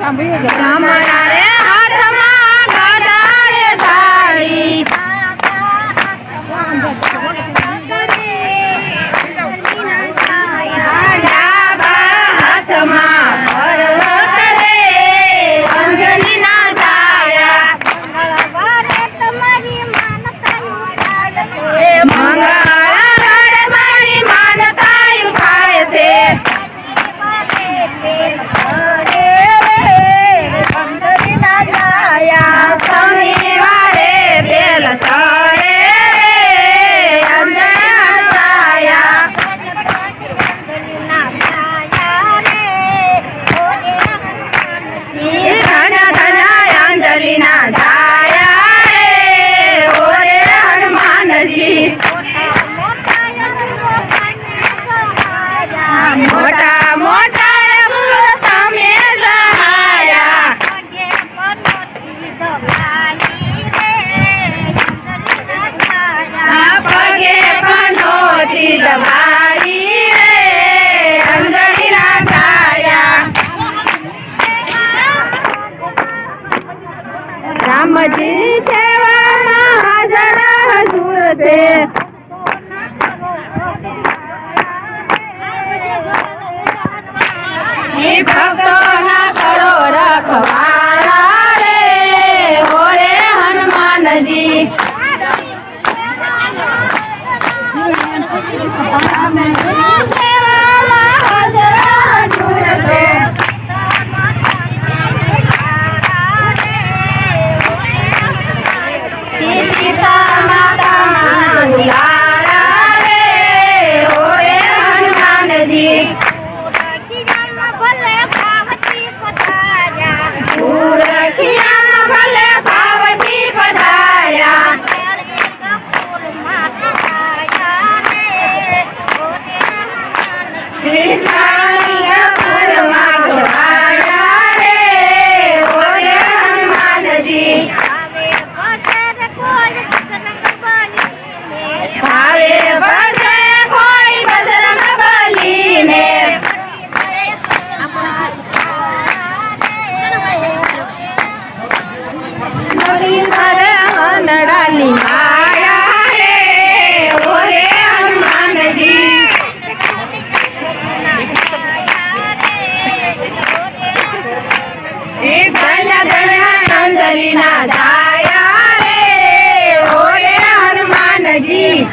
જમણા રે હાથમાં ગદા રે થાળી મોટા મોટા તમે સહાયા પગે પનોતી દબાવી રે અંજલિના છાયા રામજી સેવામાં હાજર હજુર છે ભક્તોના કરો રખવાળા રે ઓરે હનુમાનજી સેવામાં હાજર હજુર છે સીતા માતાના દુલારા રે ઓરે હનુમાનજી નડાની માયા રે ઓરે હનુમાનજી ધન્ય ધન્ય અંજલિના છાયા રે ઓરે હનુમાનજી